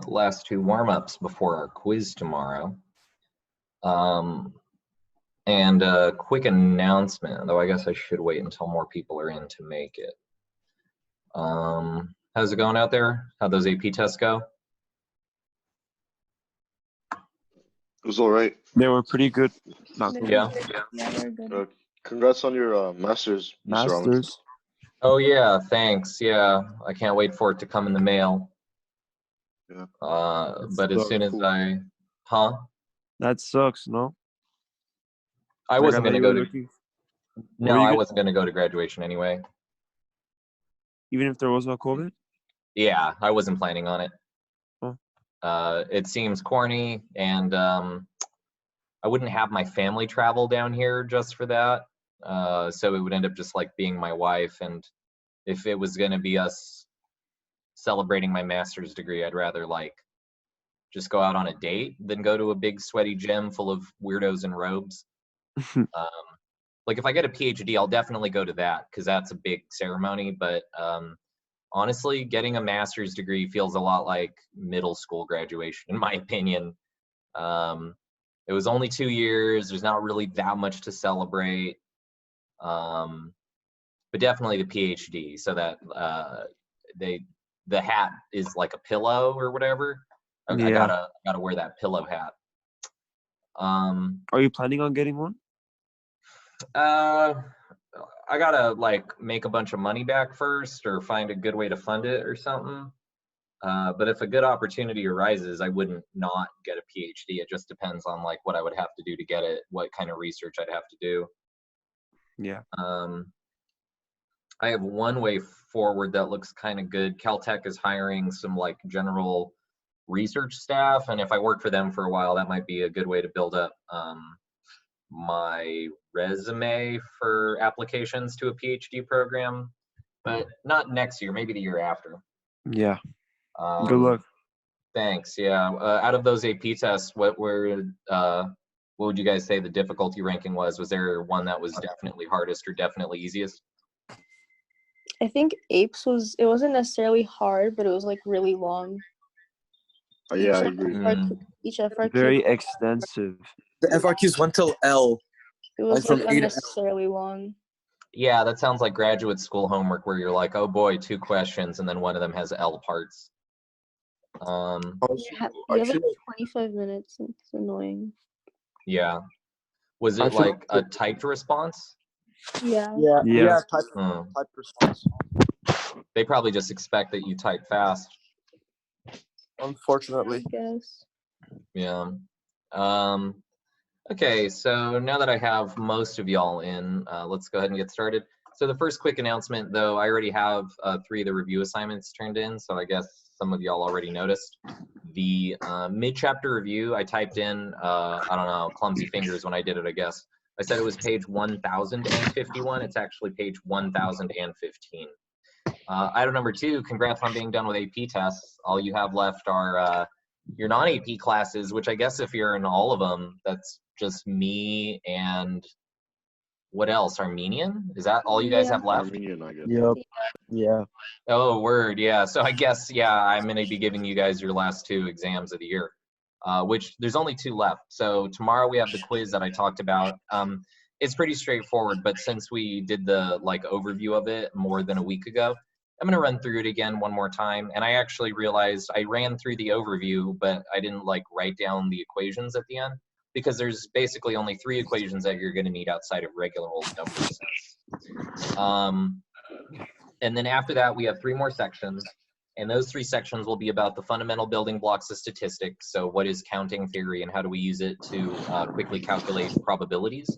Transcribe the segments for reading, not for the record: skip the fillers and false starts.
last two warm-ups before our quiz tomorrow. And a quick announcement, though I guess I should wait until more people are in to make it. How's it going out there? How'd those AP tests go? It was all right. They were pretty good. Not good. Yeah. Yeah, they're good. Congrats on your master's. Mr. Robinson. Masters. Oh yeah, thanks. Yeah, I can't wait for it to come in the mail. Yeah. But as soon as I, That sucks, no? I wasn't gonna go to. No, I gonna- wasn't gonna go to graduation anyway. Even if there was no COVID? Yeah, I wasn't planning on it. Huh. It seems corny, and I wouldn't have my family travel down here just for that. So it would end up just like being my wife, and if it was gonna be us celebrating my master's degree, I'd rather like just go out on a date than go to a big sweaty gym full of weirdos in robes. Like if I get a PhD, I'll definitely go to that because that's a big ceremony. But honestly, getting a master's degree feels a lot like middle school graduation, in my opinion. It was only 2 years. There's not really that much to celebrate. But definitely the PhD, so that the hat is like a pillow or whatever. I gotta wear that pillow hat. Are you planning on getting one? I gotta like make a bunch of money back first or find a good way to fund it or something. But if a good opportunity arises, I wouldn't not get a PhD. It just depends on like what I would have to do to get it, what kind of research I'd have to do. Yeah. I have one way forward that looks kind of good. Caltech is hiring some like general research staff, and if I work for them for a while, that might be a good way to build up my resume for applications to a PhD program, but not next year, maybe the year after. Yeah. Good luck. Thanks. Yeah. Out of those AP tests, what would you guys say the difficulty ranking was? Was there one that was definitely hardest or definitely easiest? I think APES it wasn't necessarily hard, but it was like really long. Yeah, I agree. Each FRQ. Very extensive. The FRQs went till L. It was from like A to L. unnecessarily long. Yeah, that sounds like graduate school homework where you're like, oh boy, 2 questions, and then one of them has L parts. You have like 25 minutes. It's annoying. Yeah. Was it like a typed response? Yeah. Yeah. Type response. They probably just expect that you type fast. Unfortunately. I guess. Yeah. Okay, so now that I have most of y'all in, let's go ahead and get started. So the first quick announcement, though, I already have 3 of the review assignments turned in, so I guess some of y'all already noticed. The mid-chapter review, I typed in, I don't know, clumsy fingers when I did it, I guess. I said it was page 1051. It's actually page 1015. Item number 2, congrats on being done with AP tests. All you have left are your non-AP classes, which I guess if you're in all of them, that's just me and what else? Armenian? Is that all you guys have left? Armenian, I guess. Yep. Yeah. Oh, word. Yeah. So I guess, yeah, I'm going to be giving you guys your last 2 exams of the year, which there's only 2 left. So tomorrow we have the quiz that I talked about. It's pretty straightforward, but since we did the like overview of it more than a week ago, I'm going to run through it again one more time. And I actually realized I ran through the overview, but I didn't like write down the equations at the end because there's basically only 3 equations that you're going to need outside of regular old number sense. And then after that, we have 3 more sections. And those 3 sections will be about the fundamental building blocks of statistics. So what is counting theory and how do we use it to quickly calculate probabilities?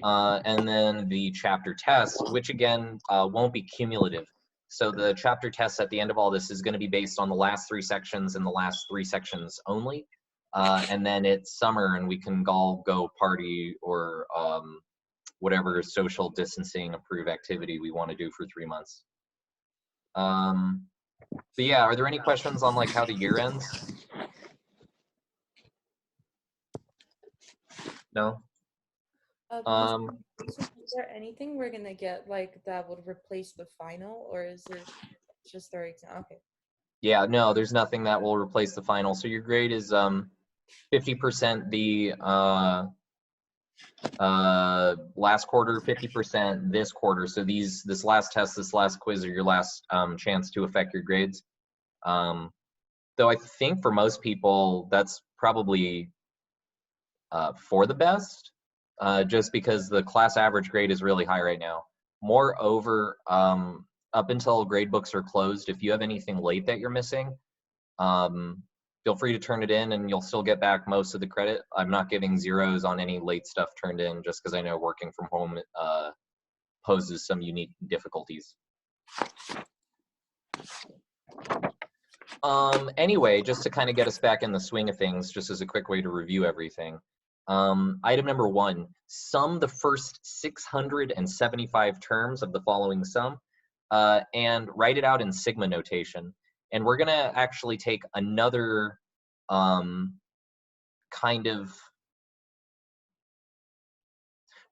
And then the chapter test, which again won't be cumulative. So the chapter test at the end of all this is going to be based on the last 3 sections and the last 3 sections only. And then it's summer and we can all go party or whatever social distancing approved activity we want to do for 3 months. But yeah, are there any questions on like how the year ends? No? Is there anything we're gonna get like that would replace the final, or is it just their exam? Okay. Yeah, no, there's nothing that will replace the final. So your grade is 50% the last quarter, 50% this quarter. So this last test, this last quiz are your last chance to affect your grades. Though I think for most people, that's probably for the best, just because the class average grade is really high right now. Moreover, up until grade books are closed, if you have anything late that you're missing, feel free to turn it in and you'll still get back most of the credit. I'm not giving zeros on any late stuff turned in just because I know working from home poses some unique difficulties. Anyway, just to kind of get us back in the swing of things, just as a quick way to review everything. Item number 1, sum the first 675 terms of the following sum and write it out in sigma notation. And we're going to actually take another we're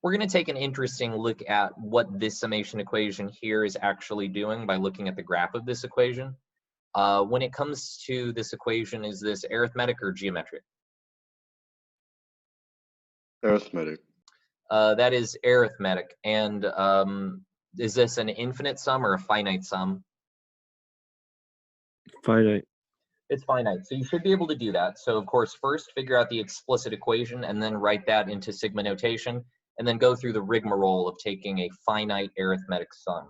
going to take an interesting look at what this summation equation here is actually doing by looking at the graph of this equation. When it comes to this equation, is this arithmetic or geometric? Arithmetic. That is arithmetic. And is this an infinite sum or a finite sum? Finite. It's finite. So you should be able to do that. So of course, first figure out the explicit equation and then write that into sigma notation, and then go through the rigmarole of taking a finite arithmetic sum.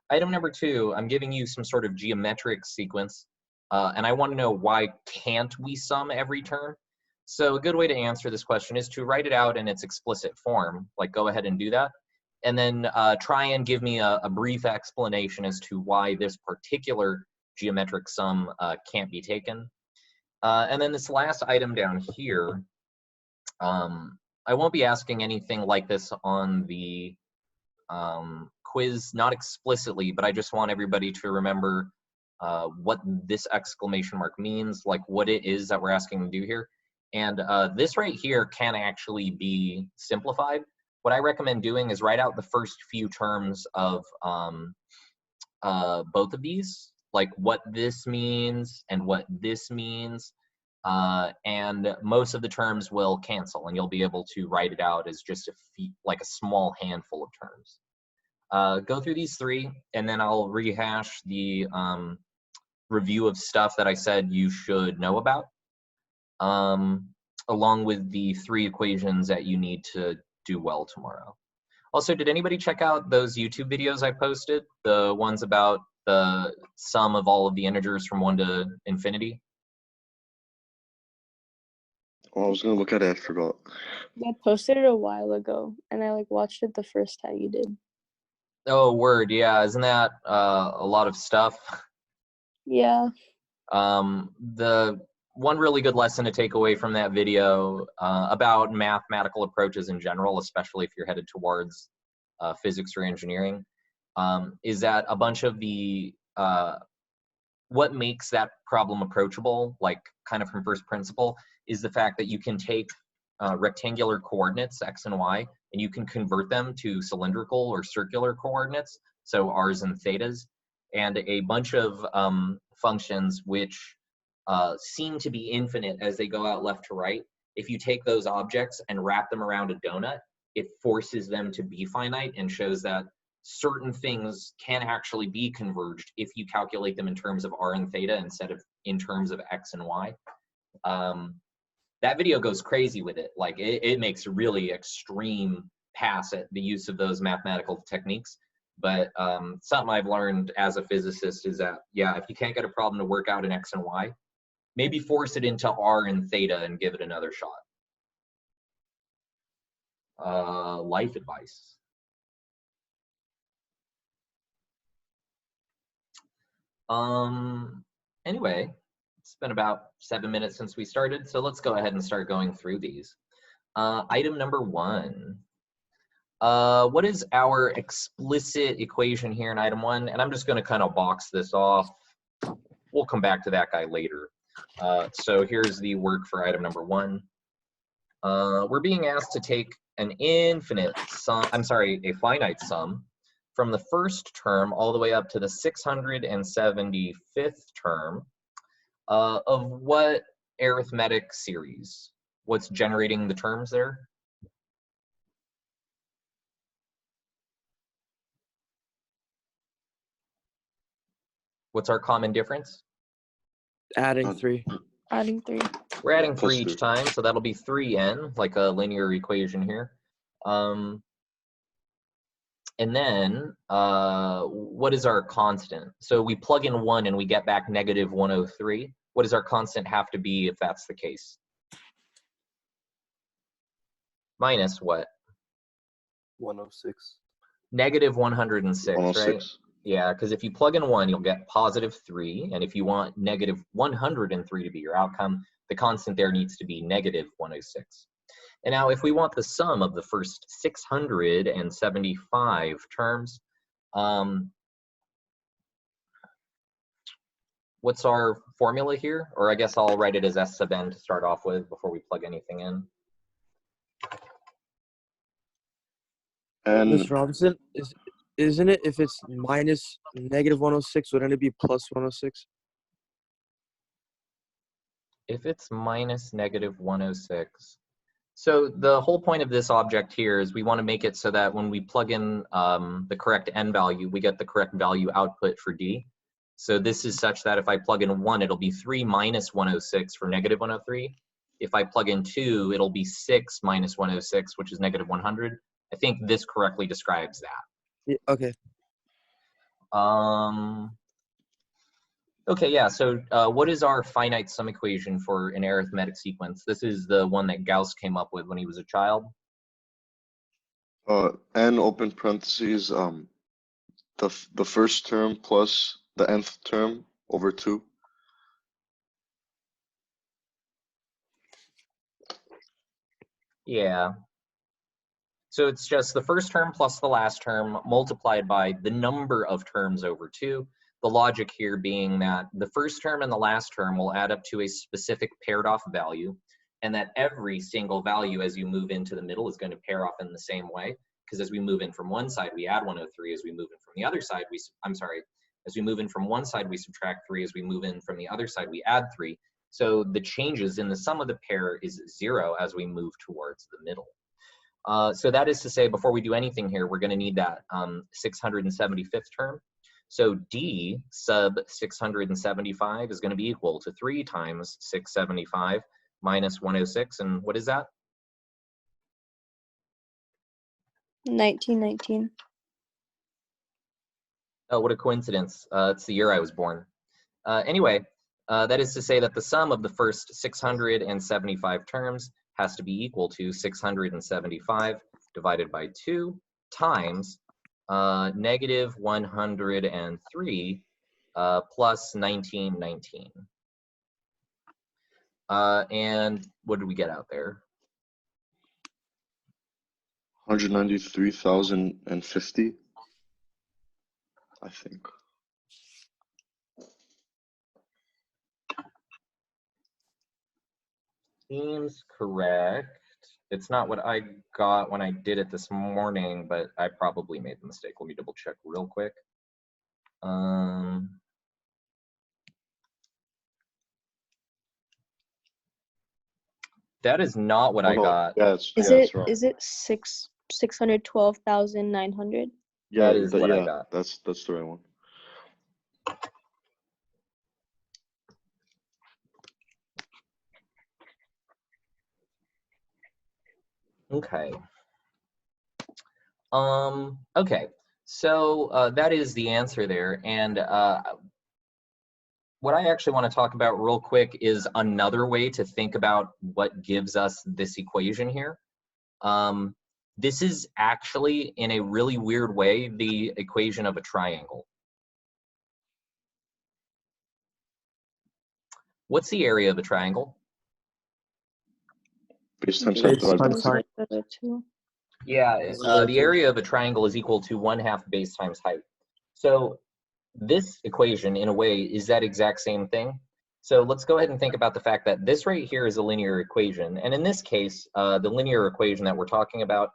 Item number 2, I'm giving you some sort of geometric sequence, and I want to know why can't we sum every term? So a good way to answer this question is to write it out in its explicit form, like go ahead and do that, and then try and give me a brief explanation as to why this particular geometric sum can't be taken. And then this last item down here, I won't be asking anything like this on the quiz, not explicitly, but I just want everybody to remember what this exclamation mark means, like what it is that we're asking to do here. And this right here can actually be simplified. What I recommend doing is write out the first few terms of both of these, like what this means and what this means, and most of the terms will cancel and you'll be able to write it out as just like a small handful of terms. Go through these 3 and then I'll rehash the review of stuff that I said you should know about, along with the 3 equations that you need to do well tomorrow. Also, did anybody check out those YouTube videos I posted? The ones about the sum of all of the integers from 1 to infinity? Oh, I was gonna look at it, I forgot. I posted it a while ago, and I like watched it the first time you did. Oh, word, yeah. Isn't that a lot of stuff? Yeah. The one really good lesson to take away from that video about mathematical approaches in general, especially if you're headed towards physics or engineering, is that a bunch of the what makes that problem approachable, like kind of from first principle, is the fact that you can take rectangular coordinates, x and y, and you can convert them to cylindrical or circular coordinates, so r's and thetas, and a bunch of functions which seem to be infinite as they go out left to right. If you take those objects and wrap them around a donut, it forces them to be finite and shows that certain things can actually be converged if you calculate them in terms of r and theta instead of in terms of x and y. That video goes crazy with it. Like it makes a really extreme pass at the use of those mathematical techniques. But something I've learned as a physicist is that, yeah, if you can't get a problem to work out in x and y, maybe force it into r and theta and give it another shot. Life advice. Anyway, it's been about 7 minutes since we started, so let's go ahead and start going through these. Item number 1. What is our explicit equation here in item 1? And I'm just going to kind of box this off. We'll come back to that guy later. So here's the work for item number 1. We're being asked to take an infinite sum, a finite sum from the first term all the way up to the 675th term of what arithmetic series? What's generating the terms there? What's our common difference? Adding 3. Adding 3. We're adding 3 Plus each 3. time, so that'll be 3n, like a linear equation here. And then, what is our constant? So we plug in 1 and we get back negative 103. What does our constant have to be if that's the case? Minus what? 106. Negative 106, 106. right? Yeah, because if you plug in 1, you'll get positive 3. And if you want negative 103 to be your outcome, the constant there needs to be negative 106. And now if we want the sum of the first 675 terms, what's our formula here? Or I guess I'll write it as S sub n to start off with before we plug anything in. And Mr. Robinson, isn't it if it's minus negative 106, wouldn't it be plus 106? If it's minus negative 106. So the whole point of this object here is we want to make it so that when we plug in the correct n value, we get the correct value output for d. So this is such that if I plug in 1, it'll be 3 minus 106 for negative 103. If I plug in 2, it'll be 6 minus 106, which is negative 100. I think this correctly describes that. Yeah, okay. Okay, yeah, so what is our finite sum equation for an arithmetic sequence? This is the one that Gauss came up with when he was a child. n open parentheses, the first term plus the nth term over 2. Yeah. So it's just the first term plus the last term multiplied by the number of terms over 2. The logic here being that the first term and the last term will add up to a specific paired off value, and that every single value as you move into the middle is going to pair off in the same way, because as we move in from one side, we add 103. As we move in from the other side, as we move in from one side, we subtract 3. As we move in from the other side, we add 3. So the changes in the sum of the pair is 0 as we move towards the middle. So that is to say, before we do anything here, we're going to need that 675th term. So d sub 675 is going to be equal to 3 times 675 minus 106. And what is that? 1919. Oh, what a coincidence. It's the year I was born. Anyway, that is to say that the sum of the first 675 terms has to be equal to 675 divided by 2 times negative 103 plus 1919. And what did we get out there? 193,050, I think. Seems correct. It's not what I got when I did it this morning, but I probably made the mistake. Let me double check real quick. That is not what I got. Yeah, Is it 612,900? Yeah, That is what I got. That's the right one. Okay. Okay. So that is the answer there. And what I actually want to talk about real quick is another way to think about what gives us this equation here. This is actually, in a really weird way, the equation of a triangle. What's the area of a triangle? Base times Base height divided by times 2. height. Yeah, the area of a triangle is equal to 1/2 base times height. So this equation, in a way, is that exact same thing. So let's go ahead and think about the fact that this right here is a linear equation. And in this case, the linear equation that we're talking about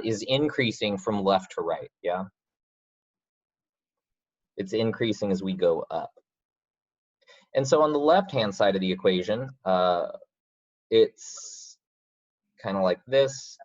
is increasing from left to right, yeah? It's increasing as we go up. And so on the left-hand side of the equation, it's kind of like this,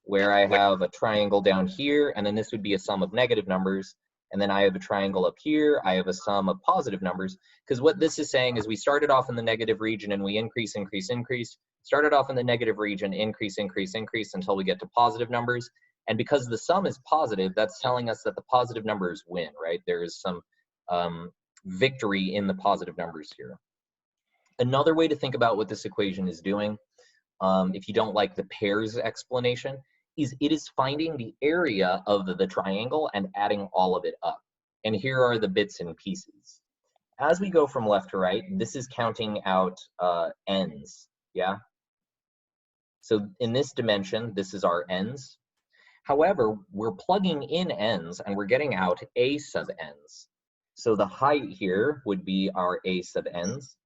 where I have a triangle down here, and then this would be a sum of negative numbers. And then I have a triangle up here. I have a sum of positive numbers. Because what this is saying is we started off in the negative region and we increase, increase, increase. Started off in the negative region, increase, increase, increase until we get to positive numbers. And because the sum is positive, that's telling us that the positive numbers win, right? There is some victory in the positive numbers here. Another way to think about what this equation is doing, if you don't like the pairs explanation, is it is finding the area of the triangle and adding all of it up. And here are the bits and pieces. As we go from left to right, this is counting out ends, yeah? So in this dimension, this is our ends. However, we're plugging in ends and we're getting out a sub ends. So the height here would be our a sub ends.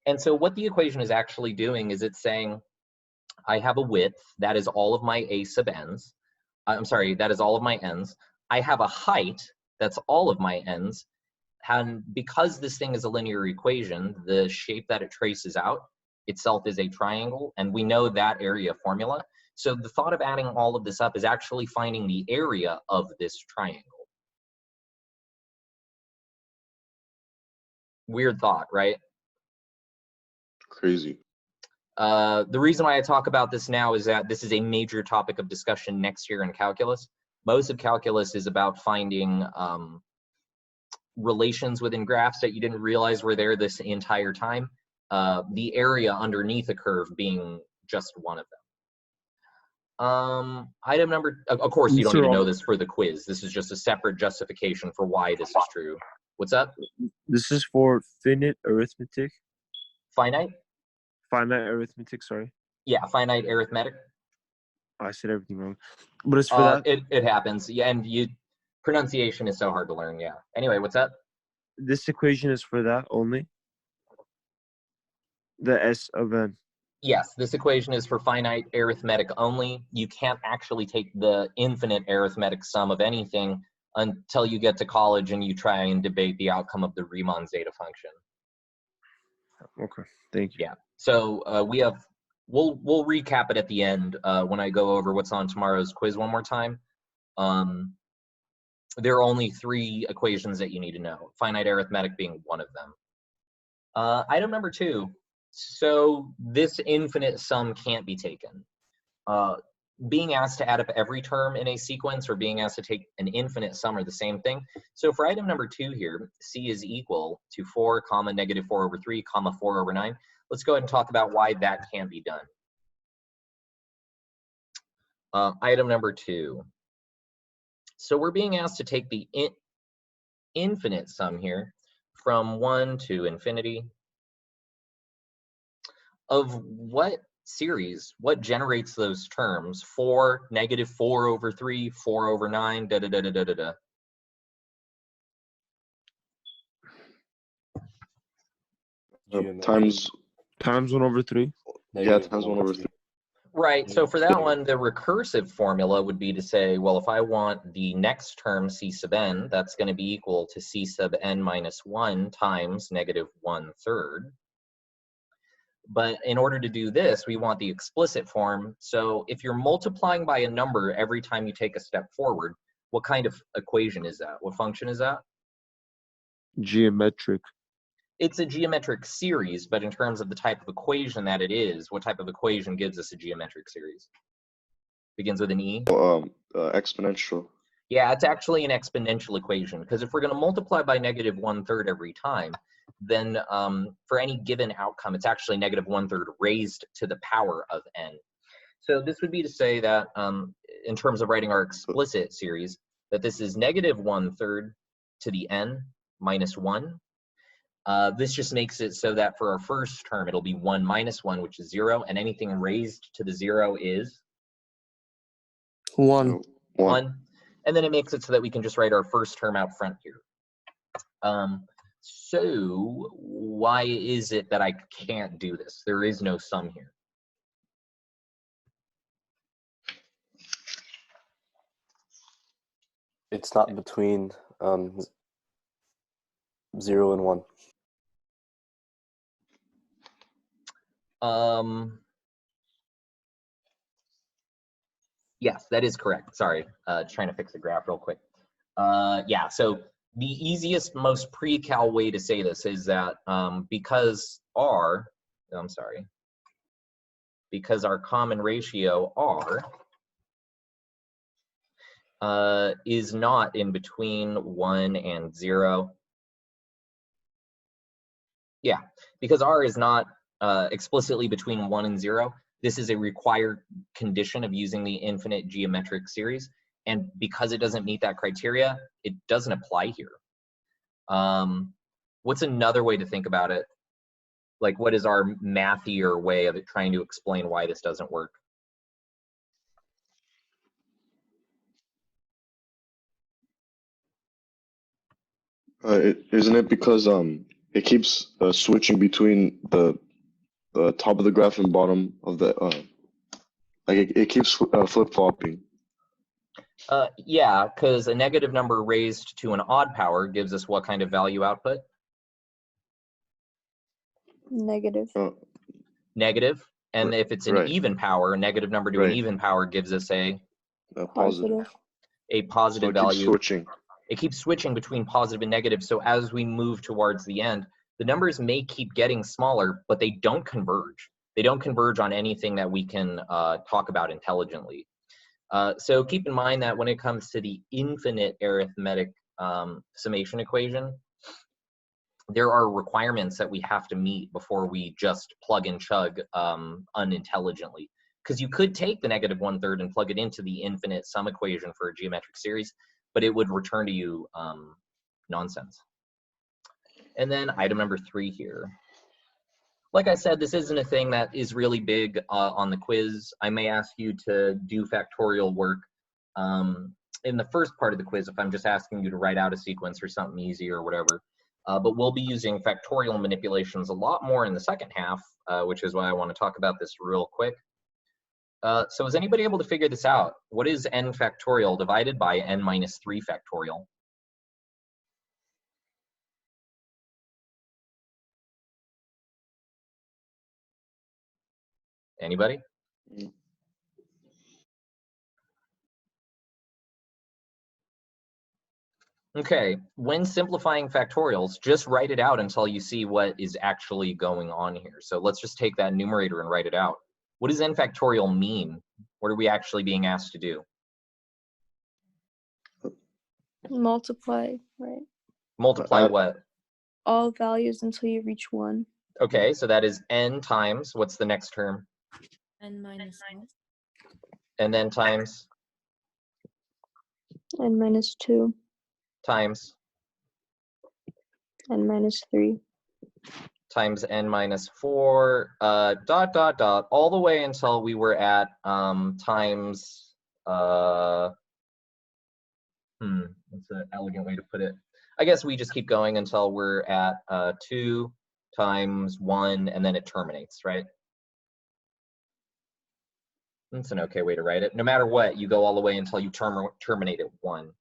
And so what the equation is actually doing is it's saying, I have a width, that is all of my a sub ends. I'm sorry, that is all of my ends. I have a height, that's all of my ends. And because this thing is a linear equation, the shape that it traces out itself is a triangle, and we know that area formula. So the thought of adding all of this up is actually finding the area of this triangle. Weird thought, right? Crazy. The reason why I talk about this now is that this is a major topic of discussion next year in calculus. Most of calculus is about finding relations within graphs that you didn't realize were there this entire time. The area underneath a curve being just one of them. Item number, of course, you don't need to know this for the quiz. This is just a separate justification for why this is true. What's up? This is for finite arithmetic. Finite? Finite arithmetic, sorry. Yeah, finite arithmetic. I said everything wrong. But it's for that. It happens. Yeah, and pronunciation is so hard to learn, yeah. Anyway, what's up? This equation is for that only. The S of n. Yes, this equation is for finite arithmetic only. You can't actually take the infinite arithmetic sum of anything until you get to college and you try and debate the outcome of the Riemann zeta function. Okay, thank you. Yeah, so we'll recap it at the end when I go over what's on tomorrow's quiz one more time. There are only 3 equations that you need to know, finite arithmetic being one of them. Item number 2. So this infinite sum can't be taken. Being asked to add up every term in a sequence or being asked to take an infinite sum are the same thing. So for item number 2 here, C is equal to 4, comma, negative 4 over 3, comma, 4 over 9. Let's go ahead and talk about why that can't be done. Item number 2. So we're being asked to take the infinite sum here from 1 to infinity of what series, what generates those terms? 4, negative 4 over 3, 4 over 9, da da da da da da da. Times 1 over 3. Yeah, times 1 over 3. Right, so for that one, the recursive formula would be to say, well, if I want the next term, C sub n, that's going to be equal to C sub n minus 1 times negative 1/3. But in order to do this, we want the explicit form. So if you're multiplying by a number every time you take a step forward, what kind of equation is that? What function is that? Geometric. It's a geometric series, but in terms of the type of equation that it is, what type of equation gives us a geometric series? Begins with an E? Exponential. Yeah, it's actually an exponential equation, because if we're going to multiply by negative 1/3 every time, then for any given outcome, it's actually negative 1/3 raised to the power of n. So this would be to say that in terms of writing our explicit series, that this is negative 1/3 to the n minus 1. This just makes it so that for our first term, it'll be 1 minus 1, which is 0, and anything raised to the 0 is? 1. 1. And then it makes it so that we can just write our first term out front here. So why is it that I can't do this? There is no sum here. It's not between 0 and 1. Yes, that is correct. Sorry, trying to fix the graph real quick. Yeah, so the easiest, most pre-cal way to say this is that because our common ratio R is not in between 1 and 0. Yeah, because R is not explicitly between 1 and 0. This is a required condition of using the infinite geometric series. And because it doesn't meet that criteria, it doesn't apply here. What's another way to think about it? Like, what is our mathier way of it trying to explain why this doesn't work? Isn't it because it keeps switching between the top of the graph and bottom of the like it keeps flip-flopping. Yeah, because a negative number raised to an odd power gives us what kind of value output? Negative. Negative. And if it's an even power, a negative number to an even power gives us a positive. A positive So it value. keeps switching. It keeps switching between positive and negative. So as we move towards the end, the numbers may keep getting smaller, but they don't converge. They don't converge on anything that we can talk about intelligently. So keep in mind that when it comes to the infinite arithmetic summation equation, there are requirements that we have to meet before we just plug and chug unintelligently. Because you could take the negative 1/3 and plug it into the infinite sum equation for a geometric series, but it would return to you nonsense. And then item number 3 here. Like I said, this isn't a thing that is really big on the quiz. I may ask you to do factorial work in the first part of the quiz if I'm just asking you to write out a sequence or something easy or whatever. But we'll be using factorial manipulations a lot more in the second half, which is why I want to talk about this real quick. So is anybody able to figure this out? What is n factorial divided by n minus 3 factorial? Anybody? Okay, when simplifying factorials, just write it out until you see what is actually going on here. So let's just take that numerator and write it out. What does n factorial mean? What are we actually being asked to do? Multiply, right? Multiply what? All values until you reach 1. Okay, so that is n times, what's the next term? N minus 1. And then times? N minus 2. Times? N minus 3. Times n minus 4, all the way until we were at times, what's an elegant way to put it? I guess we just keep going until we're at 2 times 1, and then it terminates, right? That's an okay way to write it. No matter what, you go all the way until you terminate at 1.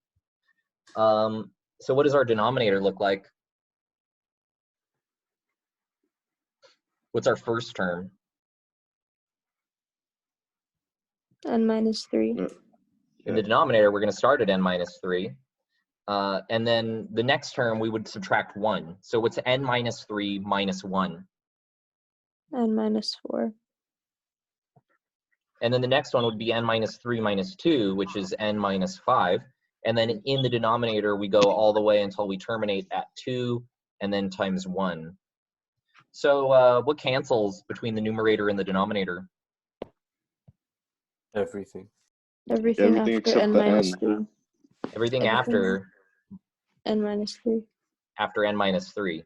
So what does our denominator look like? What's our first term? N minus 3. In the denominator, we're going to start at n minus 3. And then the next term, we would subtract 1. So what's n minus 3 minus 1? N minus 4. And then the next one would be n minus 3 minus 2, which is n minus 5. And then in the denominator, we go all the way until we terminate at 2, and then times 1. So what cancels between the numerator and the denominator? Everything. Everything after except n the minus n. 3. Everything after N minus 3. After n minus 3.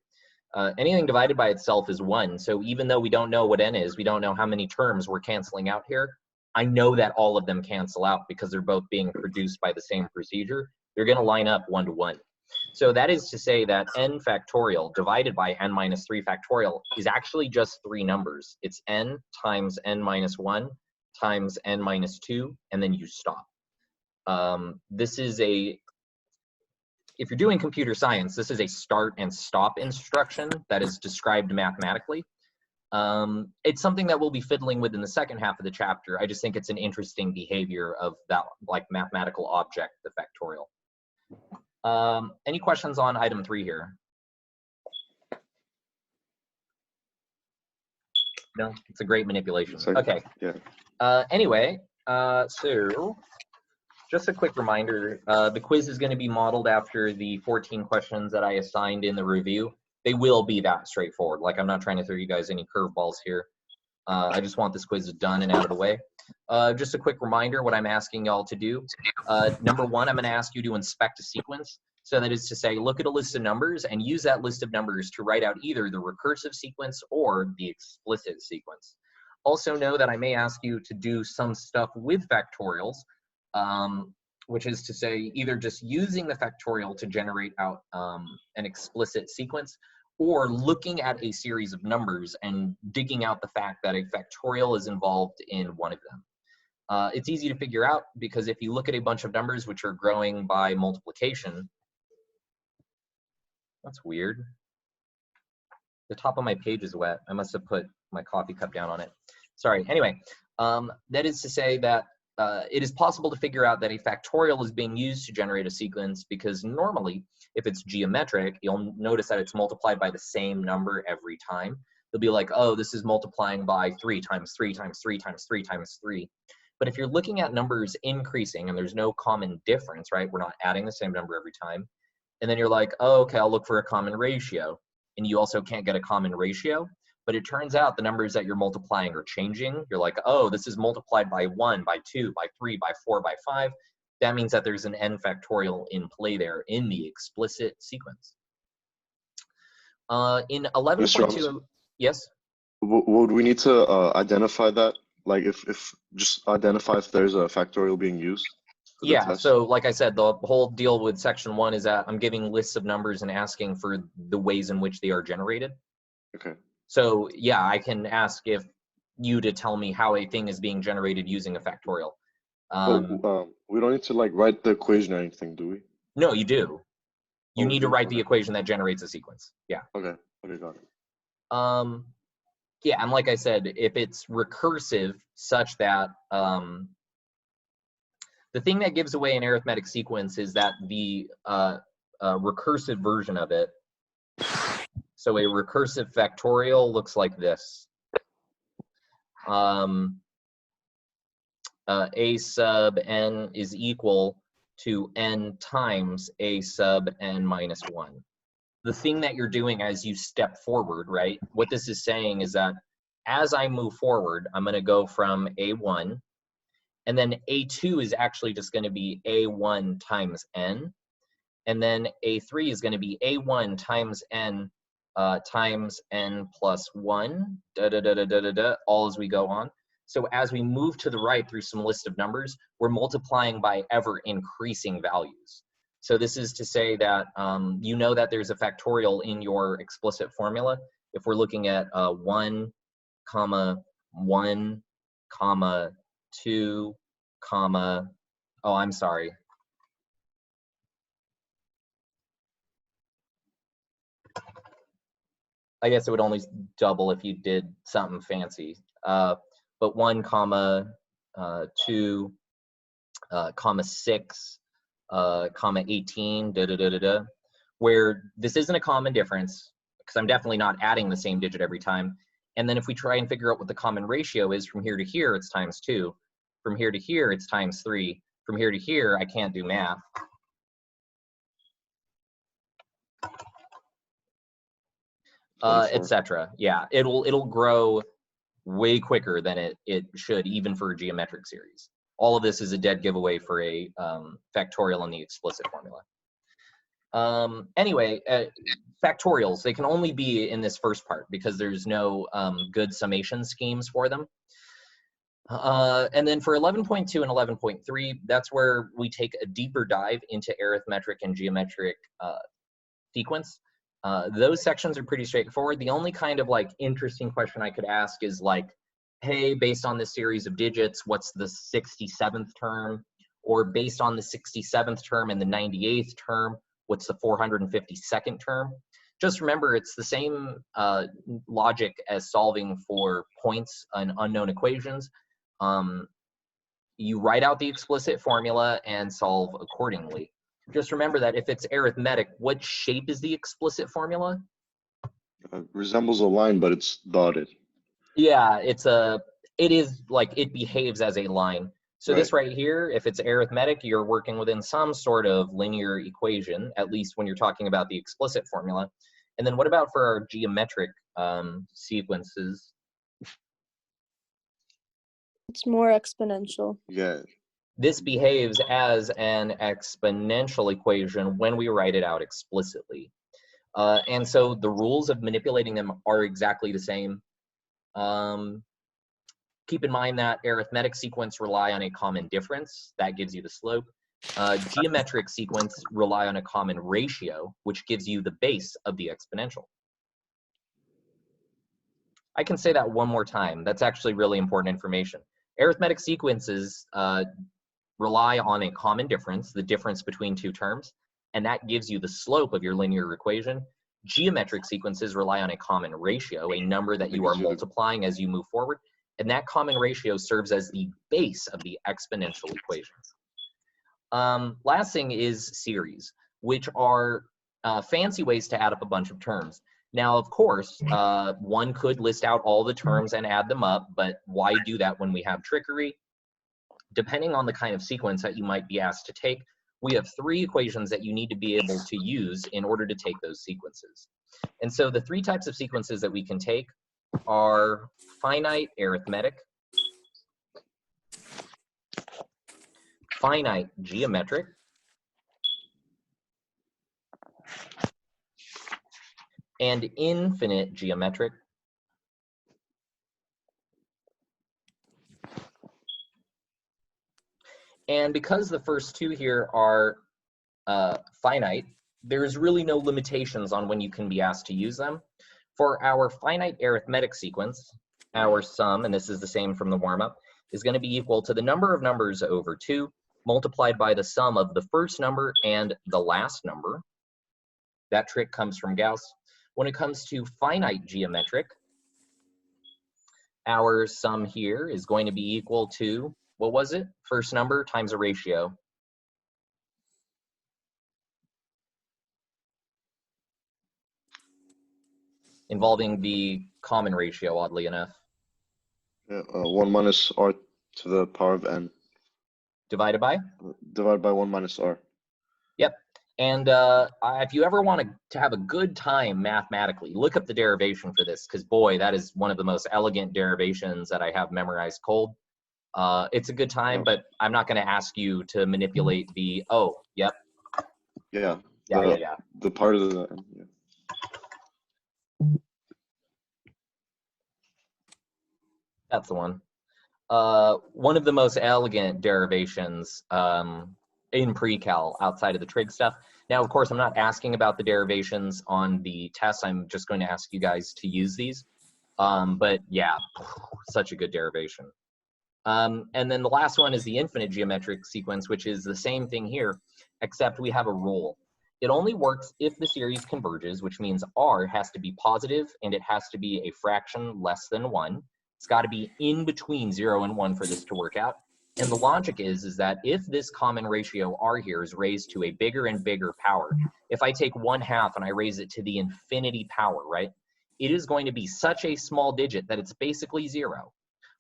Anything divided by itself is 1. So even though we don't know what n is, we don't know how many terms we're canceling out here, I know that all of them cancel out because they're both being produced by the same procedure. They're going to line up 1 to 1. So that is to say that n factorial divided by n minus 3 factorial is actually just 3 numbers. It's n times n minus 1 times n minus 2, and then you stop. This is a if you're doing computer science, this is a start and stop instruction that is described mathematically. It's something that we'll be fiddling with in the second half of the chapter. I just think it's an interesting behavior of that like mathematical object, the factorial. Any questions on item 3 here? No, it's a great manipulation. Okay. Yeah. Anyway, so just a quick reminder, the quiz is going to be modeled after the 14 questions that I assigned in the review. They will be that straightforward. Like, I'm not trying to throw you guys any curveballs here. I just want this quiz done and out of the way. Just a quick reminder what I'm asking y'all to do. Number 1, I'm going to ask you to inspect a sequence. So that is to say, look at a list of numbers and use that list of numbers to write out either the recursive sequence or the explicit sequence. Also know that I may ask you to do some stuff with factorials, which is to say either just using the factorial to generate out an explicit sequence, or looking at a series of numbers and digging out the fact that a factorial is involved in one of them. It's easy to figure out because if you look at a bunch of numbers which are growing by multiplication, that's weird. The top of my page is wet. I must have put my coffee cup down on it. Sorry. Anyway, that is to say that it is possible to figure out that a factorial is being used to generate a sequence because normally, if it's geometric, you'll notice that it's multiplied by the same number every time. They'll be like, oh, this is multiplying by 3 times 3 times 3 times 3 times 3. But if you're looking at numbers increasing and there's no common difference, right? We're not adding the same number every time. And then you're like, oh, okay, I'll look for a common ratio. And you also can't get a common ratio. But it turns out the numbers that you're multiplying are changing. You're like, oh, this is multiplied by 1, by 2, by 3, by 4, by 5. That means that there's an n factorial in play there in the explicit sequence. In 11.2, yes? Would we need to identify that? Like if just identify if there's a factorial being used? Yeah, so like I said, the whole deal with section 1 is that I'm giving lists of numbers and asking for the ways in which they are generated. Okay. So yeah, I can ask if you to tell me how a thing is being generated using a factorial. We don't need to like write the equation or anything, do we? No, you do. You need to write the Okay. equation that generates a sequence. Yeah. Okay. Okay, got it. Yeah, and like I said, if it's recursive such that the thing that gives away an arithmetic sequence is that the recursive version of it. So a recursive factorial looks like this. A sub n is equal to n times a sub n minus 1. The thing that you're doing as you step forward, right? What this is saying is that as I move forward, I'm going to go from A1, and then A2 is actually just going to be A1 times n, and then A3 is going to be A1 times n plus 1, all as we go on. So as we move to the right through some list of numbers, we're multiplying by ever increasing values. So this is to say that you know that there's a factorial in your explicit formula. If we're looking at 1, 1, 2, oh, I'm sorry. I guess it would only double if you did something fancy. But 1, 2, 6, 18, where this isn't a common difference, because I'm definitely not adding the same digit every time. And then if we try and figure out what the common ratio is, from here to here, it's times 2. From here to here, it's times 3. From here to here, I can't do math. Etc. Yeah, it'll grow way quicker than it should, even for a geometric series. All of this is a dead giveaway for a factorial in the explicit formula. Anyway, factorials, they can only be in this first part because there's no good summation schemes for them. And then for 11.2 and 11.3, that's where we take a deeper dive into arithmetic and geometric sequence. Those sections are pretty straightforward. The only kind of like interesting question I could ask is like, hey, based on this series of digits, what's the 67th term? Or based on the 67th term and the 98th term, what's the 452nd term? Just remember, it's the same logic as solving for points in unknown equations. You write out the explicit formula and solve accordingly. Just remember that if it's arithmetic, what shape is the explicit formula? Resembles a line, but it's dotted. Yeah, it is like it behaves as a line. So this right here, if it's arithmetic, you're working within some sort of linear equation, at least when you're talking about the explicit formula. And then what about for our geometric sequences? It's more exponential. Yeah. This behaves as an exponential equation when we write it out explicitly. And so the rules of manipulating them are exactly the same. Keep in mind that arithmetic sequence rely on a common difference. That gives you the slope. Geometric sequence rely on a common ratio, which gives you the base of the exponential. I can say that one more time. That's actually really important information. Arithmetic sequences rely on a common difference, the difference between two terms, and that gives you the slope of your linear equation. Geometric sequences rely on a common ratio, a number that you are multiplying as you move forward, and that common ratio serves as the base of the exponential equation. Last thing is series, which are fancy ways to add up a bunch of terms. Now, of course, one could list out all the terms and add them up, but why do that when we have trickery? Depending on the kind of sequence that you might be asked to take, we have three equations that you need to be able to use in order to take those sequences. And so the three types of sequences that we can take are finite arithmetic, finite geometric, and infinite geometric. And because the first two here are finite, there's really no limitations on when you can be asked to use them. For our finite arithmetic sequence, our sum, and this is the same from the warm-up, is going to be equal to the number of numbers over 2 multiplied by the sum of the first number and the last number. That trick comes from Gauss. When it comes to finite geometric, our sum here is going to be equal to, what was it? First number times a ratio. Involving the common ratio, oddly enough. Yeah, 1 minus r to the power of n. Divided by? Divided by 1 minus r. Yep. And if you ever want to have a good time mathematically, look up the derivation for this, because boy, that is one of the most elegant derivations that I have memorized cold. It's a good time, but I'm not going to ask you to manipulate the, yep. Yeah. Yeah. The part of the, yeah. That's the one. One of the most elegant derivations in pre-cal outside of the trig stuff. Now, of course, I'm not asking about the derivations on the test. I'm just going to ask you guys to use these. But yeah, such a good derivation. And then the last one is the infinite geometric sequence, which is the same thing here, except we have a rule. It only works if the series converges, which means r has to be positive and it has to be a fraction less than 1. It's got to be in between 0 and 1 for this to work out. And the logic is that if this common ratio r here is raised to a bigger and bigger power, if I take 1/2 and I raise it to the infinity power, right, it is going to be such a small digit that it's basically 0.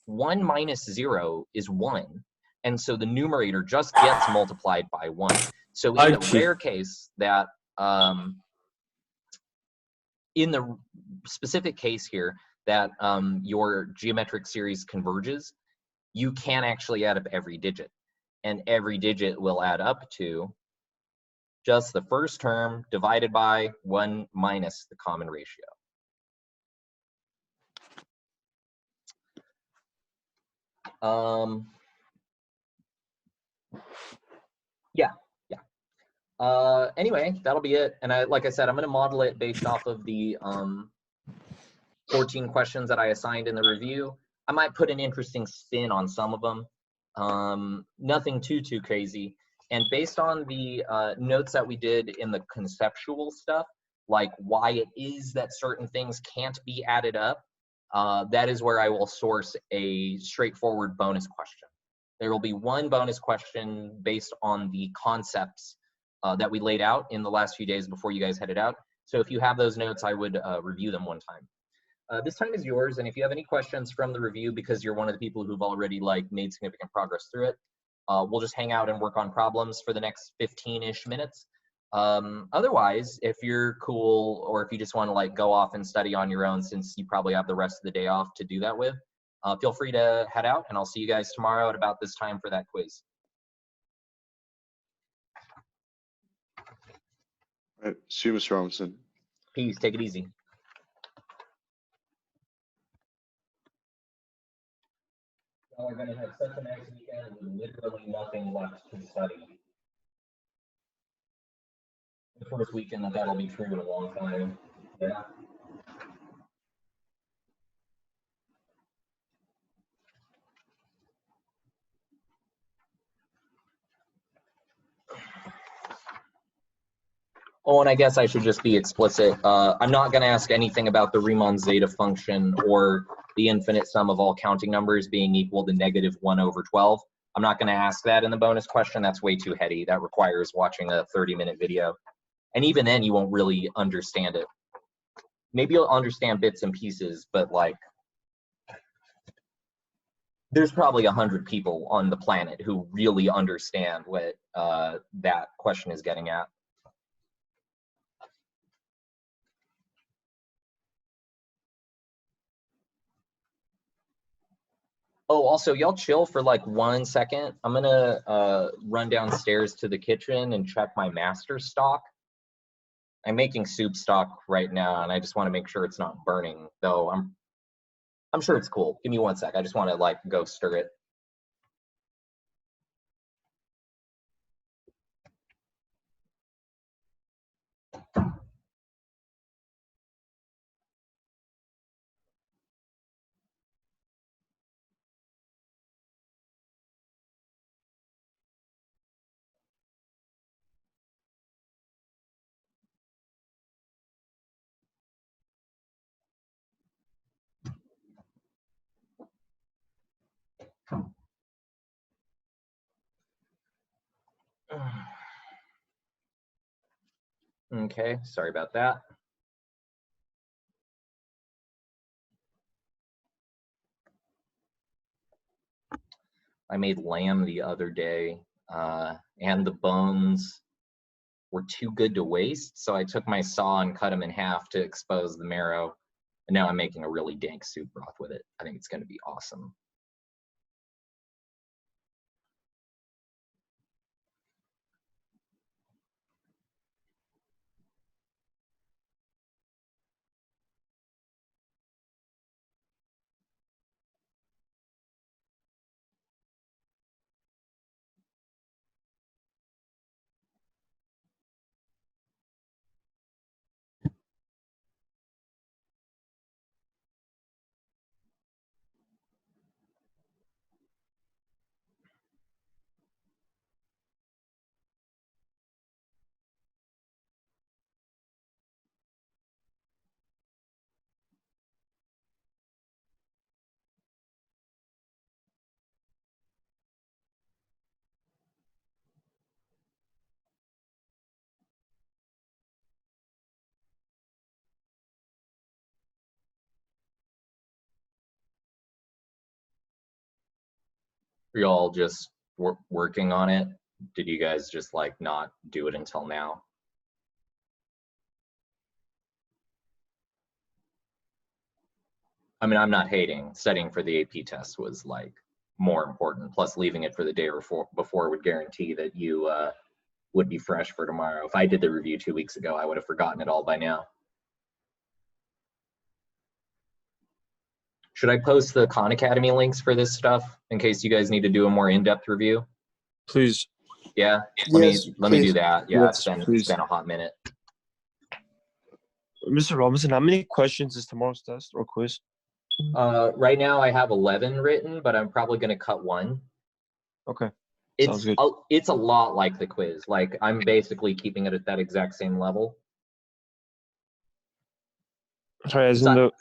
1 minus 0 is 1. And so the numerator just gets multiplied by 1. So in the rare case that, in the specific case here, that your geometric series converges, you can actually add up every digit. And every digit will add up to just the first term divided by 1 minus the common ratio. Anyway, that'll be it. And like I said, I'm going to model it based off of the 14 questions that I assigned in the review. I might put an interesting spin on some of them. Nothing too crazy. And based on the notes that we did in the conceptual stuff, like why it is that certain things can't be added up, that is where I will source a straightforward bonus question. There will be one bonus question based on the concepts that we laid out in the last few days before you guys headed out. So if you have those notes, I would review them one time. This time is yours, and if you have any questions from the review because you're one of the people who've already like made significant progress through it, we'll just hang out and work on problems for the next 15-ish minutes. Otherwise, if you're cool, or if you just want to like go off and study on your own, since you probably have the rest of the day off to do that with, feel free to head out, and I'll see you guys tomorrow at about this time for that quiz. All right, see you, Mr. Robinson. Peace, take it easy. Y'all are gonna have such a nice weekend with literally nothing left to study. The first weekend that'll be true in a long time. Yeah. Oh, and I guess I should just be explicit. I'm not going to ask anything about the Riemann zeta function or the infinite sum of all counting numbers being equal to -1/12. I'm not going to ask that in the bonus question. That's way too heady. That requires watching a 30-minute video. And even then, you won't really understand it. Maybe you'll understand bits and pieces, but like, there's probably 100 people on the planet who really understand what that question is getting at. Oh, also, y'all chill for like 1 second. I'm gonna run downstairs to the kitchen and check my master stock. I'm making soup stock right now, and I just want to make sure it's not burning. Though I'm sure it's cool. Give me 1 sec. I just want to like go stir it. Okay, sorry about that. I made lamb the other day, and the bones were too good to waste, so I took my saw and cut them in half to expose the marrow, and now I'm making a really dank soup broth with it. I think it's going to be awesome. Are y'all just working on it? Did you guys just like not do it until now? I mean, I'm not hating. Studying for the AP test was like more important. Plus, leaving it for the day before would guarantee that you would be fresh for tomorrow. If I did the review 2 weeks ago, I would have forgotten it all by now. Should I post the Khan Academy links for this stuff in case you guys need to do a more in-depth review? Please. Yeah. Yes, Let me do please. that. Yeah, Yes, it's been a hot minute. Mr. Robinson, how many questions is tomorrow's test or quiz? Right now I have 11 written, but I'm probably going to cut one. Okay. Sounds good. It's a lot like the quiz. Like I'm basically keeping it at that exact same level. Sorry, as in So-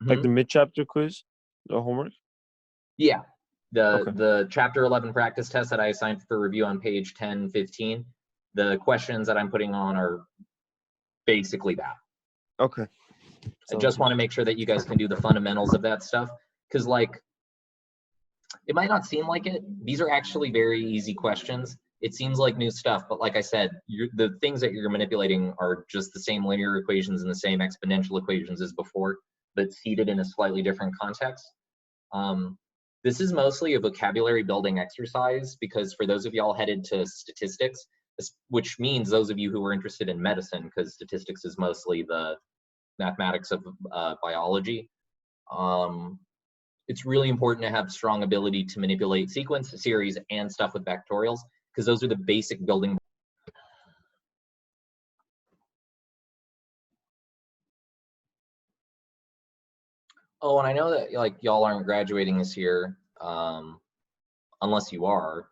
the the mid-chapter quiz, the homework. Yeah, Okay. the chapter 11 practice test that I assigned for review on page 10, 15, the questions that I'm putting on are basically that. Okay. I just want to make sure that you guys can do the fundamentals of that stuff, because like, it might not seem like it. These are actually very easy questions. It seems like new stuff, but like I said, the things that you're manipulating are just the same linear equations and the same exponential equations as before, but seated in a slightly different context. This is mostly a vocabulary building exercise, because for those of y'all headed to statistics, which means those of you who are interested in medicine, because statistics is mostly the mathematics of biology, it's really important to have strong ability to manipulate sequence, series, and stuff with factorials, because those are the basic building. Oh, and I know that like y'all aren't graduating this year, unless you are,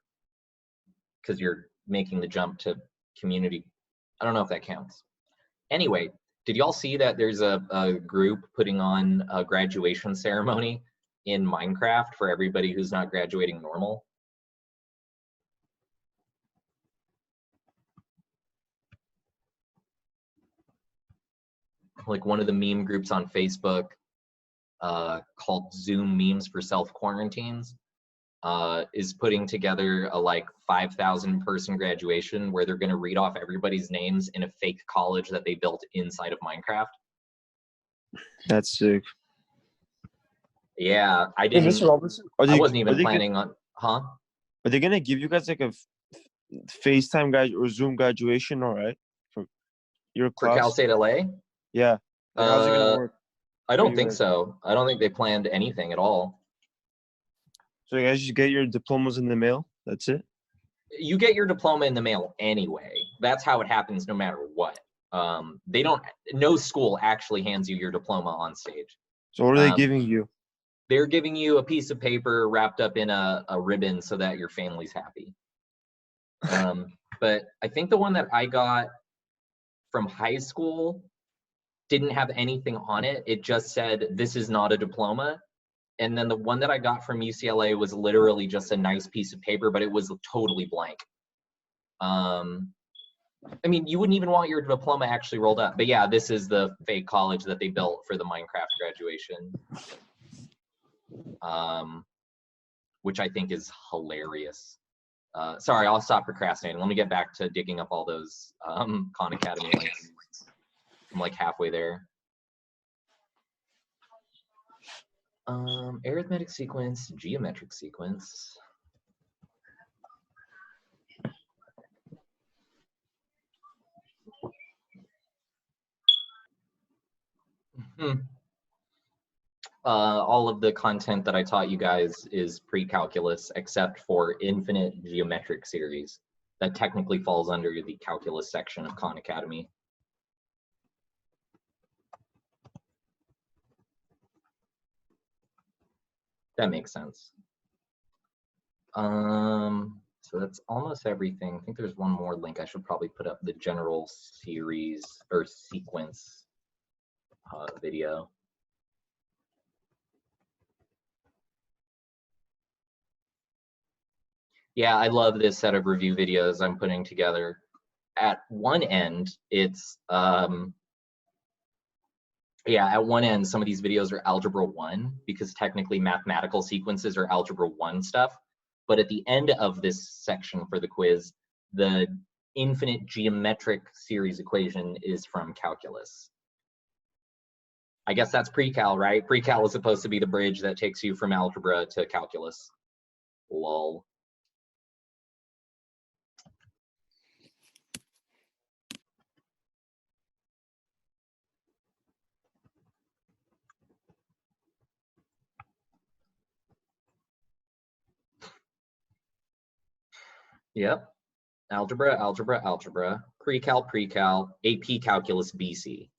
because you're making the jump to community. I don't know if that counts. Anyway, did y'all see that there's a group putting on a graduation ceremony in Minecraft for everybody who's not graduating normal? Like one of the meme groups on Facebook called Zoom Memes for Self-Quarantines is putting together a like 5,000 person graduation where they're going to read off everybody's names in a fake college that they built inside of Minecraft. That's sick. Yeah, I Hey, didn't. Mr. Robinson, I wasn't even planning on. Huh? Are they gonna give you guys like a FaceTime guide or Zoom graduation? All right, for your For Cal class. State LA? Yeah. Like, how's it gonna work? I for don't you think guys? so. I don't think they planned anything at all. So you guys just get your diplomas in the mail. That's it. You get your diploma in the mail anyway. That's how it happens no matter what. They don't, no school actually hands you your diploma on stage. So what are they giving you? They're giving you a piece of paper wrapped up in a ribbon so that your family's happy. But I think the one that I got from high school didn't have anything on it. It just said, "This is not a diploma." And then the one that I got from UCLA was literally just a nice piece of paper, but it was totally blank. I mean, you wouldn't even want your diploma actually rolled up. But yeah, this is the fake college that they built for the Minecraft graduation, which I think is hilarious. Sorry, I'll stop procrastinating. Let me get back to digging up all those Khan Academy links. I'm like halfway there. Arithmetic sequence, geometric sequence. All of the content that I taught you guys is pre-calculus, except for infinite geometric series. That technically falls under the calculus section of Khan Academy. That makes sense. So that's almost everything. I think there's one more link. I should probably put up the general series or sequence video. Yeah, I love this set of review videos I'm putting together. At one end, it's at one end, some of these videos are algebra 1 because technically mathematical sequences are algebra 1 stuff. But at the end of this section for the quiz, the infinite geometric series equation is from calculus. I guess that's pre-cal, right? Pre-cal is supposed to be the bridge that takes you from algebra to calculus. Lol. Yep. Algebra, algebra, algebra. Pre-cal, pre-cal. AP calculus BC.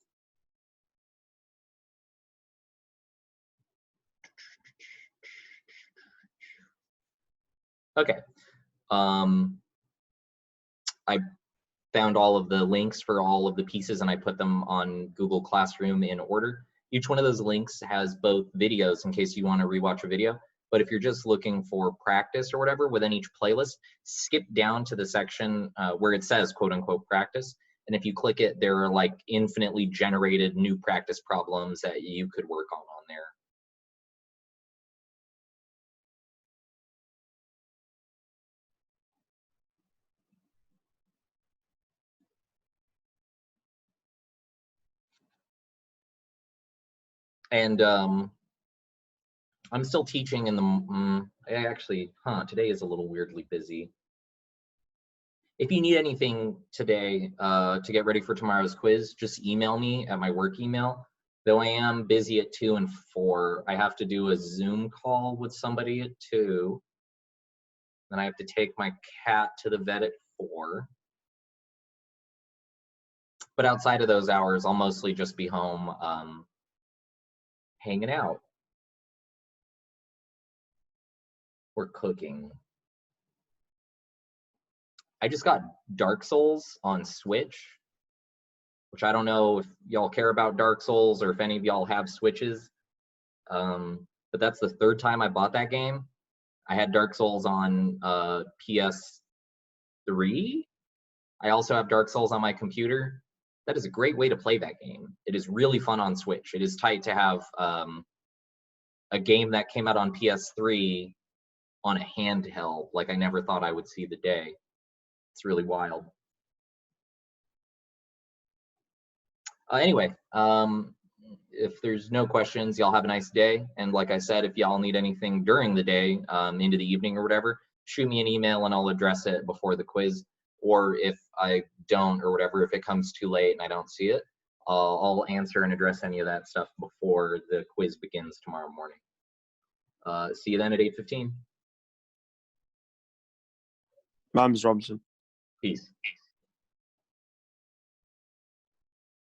Okay. I found all of the links for all of the pieces and I put them on Google Classroom in order. Each one of those links has both videos in case you want to rewatch a video, but if you're just looking for practice or whatever within each playlist, skip down to the section where it says quote unquote practice. And if you click it, there are like infinitely generated new practice problems that you could work on there. And I'm still teaching in the, today is a little weirdly busy. If you need anything today to get ready for tomorrow's quiz, just email me at my work email. Though I am busy at 2 and 4, I have to do a Zoom call with somebody at 2. Then I have to take my cat to the vet at 4. But outside of those hours, I'll mostly just be home hanging out or cooking. I just got Dark Souls on Switch, which I don't know if y'all care about Dark Souls or if any of y'all have Switches, but that's the 3rd time I bought that game. I had Dark Souls on PS3. I also have Dark Souls on my computer. That is a great way to play that game. It is really fun on Switch. It is tight to have a game that came out on PS3 on a handheld. Like I never thought I would see the day. It's really wild. Anyway, if there's no questions, y'all have a nice day. And like I said, if y'all need anything during the day, into the evening or whatever, shoot me an email and I'll address it before the quiz. Or if I don't or whatever, if it comes too late and I don't see it, I'll answer and address any of that stuff before the quiz begins tomorrow morning. See you then at 8:15. Ms. Robinson. Peace.